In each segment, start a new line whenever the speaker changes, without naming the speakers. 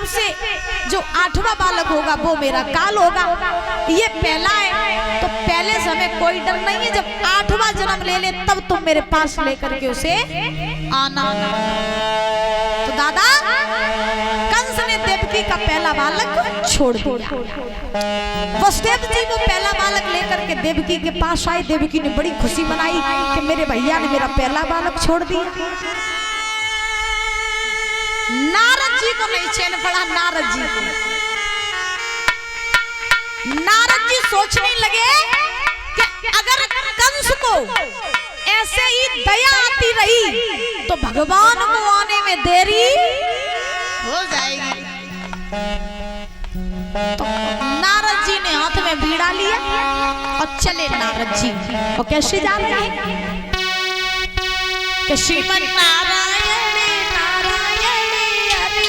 से जो 8वां बालक होगा वो मेरा काल होगा। ये पहला है तो पहले से हमें कोई डर नहीं है, जब 8वां जन्म ले ले तब तुम मेरे पास लेकर के उसे आना। तो दादा कंस ने देवकी का पहला बालक छोड़ दिया। वसुदेव जी वो पहला बालक लेकर के देवकी के पास आए। देवकी ने बड़ी खुशी मनाई कि मेरे भैया ने मेरा पहला बालक छोड़ दिया। नारद जी को नहीं चैन पड़ा। नारद जी सोचने लगे कि अगर कंस को ऐसे ही दया आती रही तो भगवान को आने में देरी हो जाएगी। तो नारद जी ने हाथ में बीड़ा लिया और चले नारद जी। और कैसे जा रहे हैं कि श्रीमन नारायण नारायण हरि हरि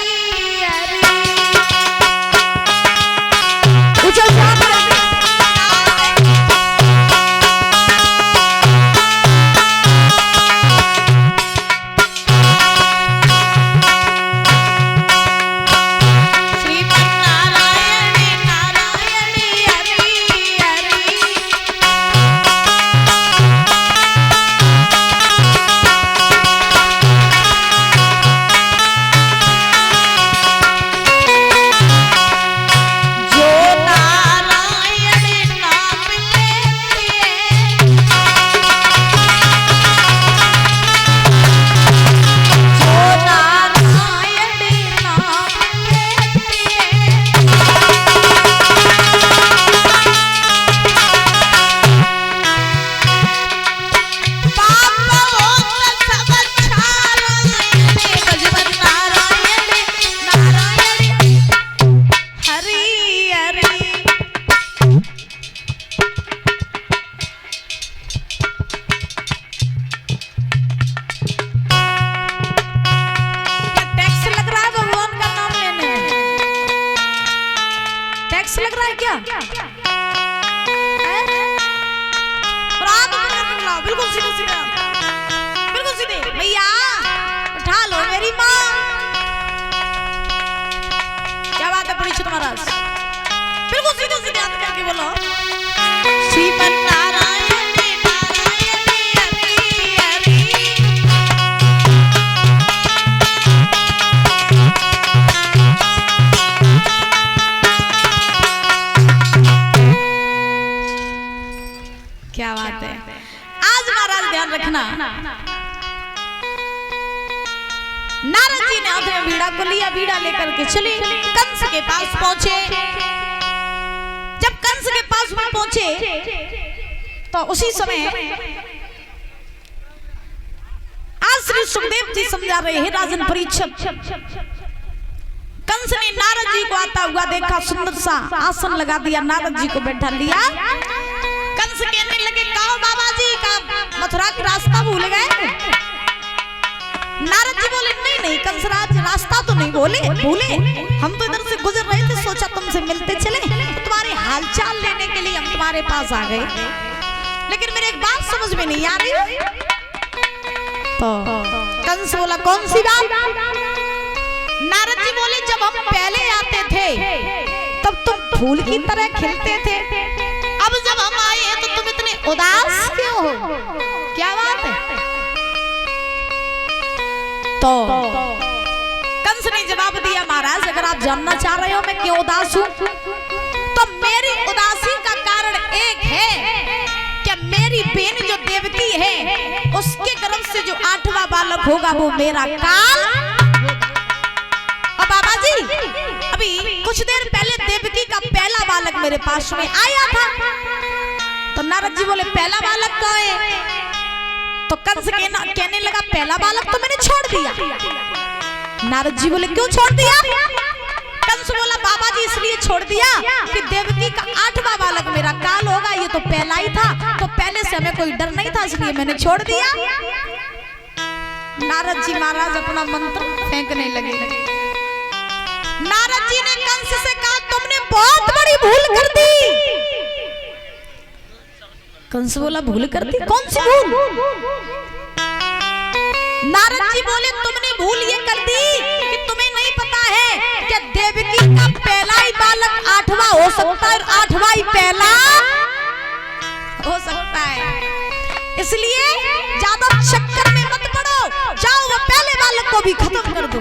लग रहा है क्या? बिल्कुल सीधे सीधे, बिल्कुल सीधे। भैया उठा लो मेरी माँ। क्या बात है परीक्षित महाराज? बिल्कुल सीधे सीधे हाथ करके बोलो श्रीमन नारायण नारायण हरि हरि। क्या बात है। आज महाराज ध्यान रखना, नारद जी ने हाथ में बीड़ा को लिया, बीड़ा लेकर के चले कंस के पास पहुंचे। जब कंस के पास में पहुंचे तो उसी समय आज श्री सुखदेव जी समझा रहे हैं राजन परीक्षित। कंस ने नारद जी को आता हुआ देखा, सुंदर सा आसन लगा दिया, नारद जी को बैठा लिया। कंस कहने लगे कहो बाबा जी का मथुरा का रास्ता भूल गए? नारद जी बोले नहीं नहीं कंसराज रास्ता तो नहीं भूले, हम तो इधर से गुजर रहे थे, सोचा तुमसे मिलते चले, तो तुम्हारे हालचाल लेने के लिए हम तुम्हारे पास आ गए। लेकिन मेरी एक बात समझ में नहीं आ रही। तो कंस बोला कौन सी बात? नारद जी बोले जब हम पहले आते थे तब तुम फूल की तरह खिलते थे, अब जब हम आए हैं तो तुम इतने उदास क्यों हो? क्या बात है? तो कंस ने जवाब दिया महाराज अगर आप जानना चाह रहे हो मैं क्यों उदास हूँ तो मेरी उदासी का कारण एक है कि मेरी बहन जो देवकी है उसके गर्भ से जो 8वां बालक होगा वो मेरा काल होगा। और बाबा जी अभी कुछ देर पहले देवकी का पहला बालक मेरे पास में आया था। तो नारद जी बोले पहला बालक कौन है? तो कंस कहने लगा पहला बालक तो मैंने छोड़ दिया। नारद जी बोले क्यों छोड़ दिया? कंस बोला बाबा जी इसलिए छोड़ दिया कि देवकी का 8वां बालक मेरा काल होगा, ये तो पहला ही था, तो पहले से हमें कोई डर नहीं था इसलिए मैंने छोड़ दिया। नारद जी महाराज अपना मंत्र फेंकने लगे। नारद जी ने कंस से कहा तुमने बहुत बड़ी भूल कर दी। कंस बोला भूल कर दी? कौन सी भूल? नारद जी बोले तुमने भूल ये कर दी कि तुम्हें नहीं पता है कि 8वां हो सकता है और 8वां ही पहला हो सकता है। इसलिए ज्यादा चक्कर में मत पड़ो, जाओ वो पहले बालक को भी खत्म कर दो।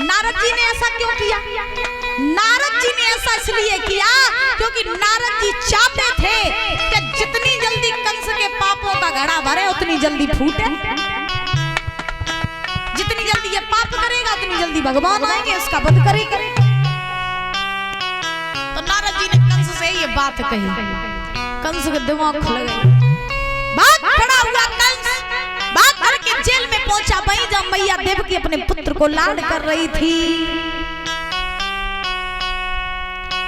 नारद जी ने ऐसा क्यों किया? नारद जी ने ऐसा इसलिए किया क्योंकि नारद जी चाहते थे कि जितनी जल्दी कंस के पापों का घड़ा भरे उतनी जल्दी फूटे। जितनी जल्दी ये पाप करेगा उतनी जल्दी भगवान आएंगे, उसका वध करेंगे। तो नारद जी ने कंस से ये बात कही, कंस के दिमाग खुल गए। बात खड़ा हुआ कंस, बात करके जेल में पहुंचा। वहीं जब मैया देवकी अपने पुत्र को लाड कर रही थी,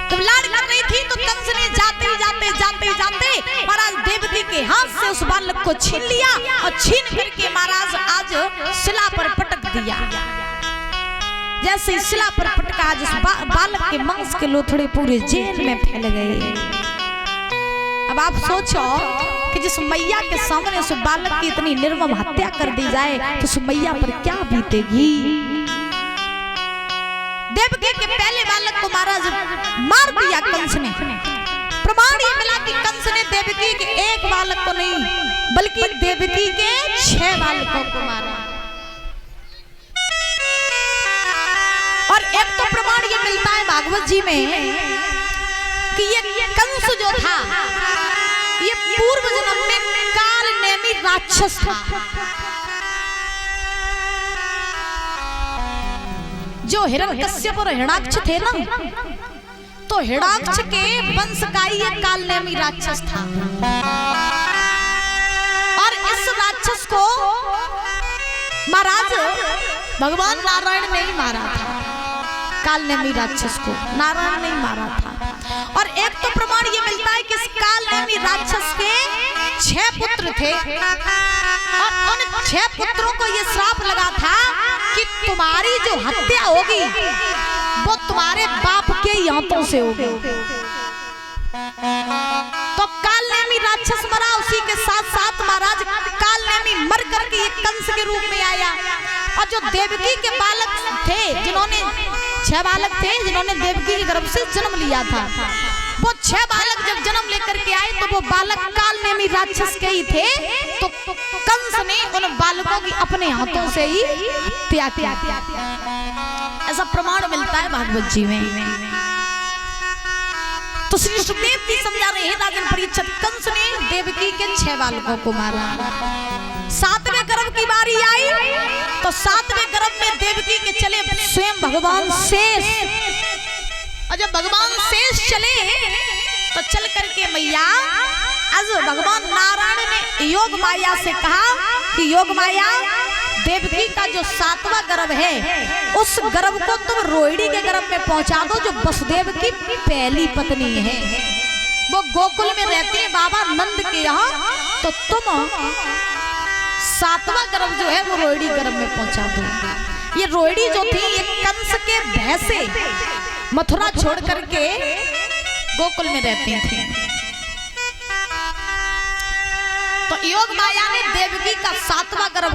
जब लाड कर रही थी तो कंस ने जाते महाराज देवकी के हाथ से उस बालक को छीन लिया और छीन करके महाराज आज शिला पर पटक दिया। जैसे शिला पर पटका, आज उस बालक के मांस के लोथड़े पूरे जेल में फैल गए। अब आप सोचो कि जिस मैया के सामने उस बालक की इतनी निर्मम हत्या कर दी जाए तो उस मैया पर क्या बीतेगी। देवकी के पहले बालक को महाराज मार दिया कंस ने। प्रमाण ये मिला कि कंस ने देवकी के एक बालक को नहीं बल्कि देवकी के 6 बालकों को मारा। और एक तो प्रमाण ये मिलता है भागवत जी में कि ये कंस जो था ये पूर्व जन्म में काल नेमी राक्षस था। जो हिरण्यकश्यप और हिरणाक्ष थे ना, तो हिरणाक्ष के वंश का ही एक काल नेमी राक्षस था। और इस राक्षस को महाराज भगवान नारायण ने ही मारा था। काल नेमी राक्षस को नारायण ने ही मारा था। और एक तो प्रमाण ये मिलता है कि इस काल नेमी राक्षस के 6 पुत्र थे और उन 6 पुत्रों को ये श्राप लगा था कि तुम्हारी जो हत्या होगी वो तुम्हारे बाप के ही हाथों से होगी। तो काल नेमी राक्षस मरा, उसी के साथ साथ महाराज काल नेमी मर करके एक कंस के रूप में आया। और जो देवकी के बालक थे, जिन्होंने 6 बालक थे जिन्होंने देवकी के गर्भ से जन्म लिया था, वो 6 बालक जब जन्म लेकर के आए तो वो बालक काल नेमी राक्षस के ही थे। तो कंस ने उन बालकों की अपने हाथों से ही हत्या की। ऐसा प्रमाण मिलता है भागवत जी में। तो श्री सुखदेव जी समझा रहे हैं राजन परीक्षित, कंस ने देवकी के 6 बालकों को मारा। 7वें गर्भ की बारी आई तो 7वें गर्भ में देवकी के चले स्वयं भगवान शेष। और जब भगवान शेष चले तो चल करके मैया आज भगवान नारायण ने योग माया से कहा कि योग माया, देवकी का जो 7वां गर्भ है उस गर्भ को तुम रोहिणी के गर्भ में पहुंचा दो, जो वसुदेव की पहली पत्नी है। वो गोकुल में रहती है बाबा नंद के यहाँ। तो तुम 7वां गर्भ जो है वो रोहिणी गर्भ में पहुंचा दो। ये रोहिणी जो थी ये कंस के भय से मथुरा छोड़ करके गोकुल में रहती थी। तो योग माया ने देवकी का 7वां गर्भ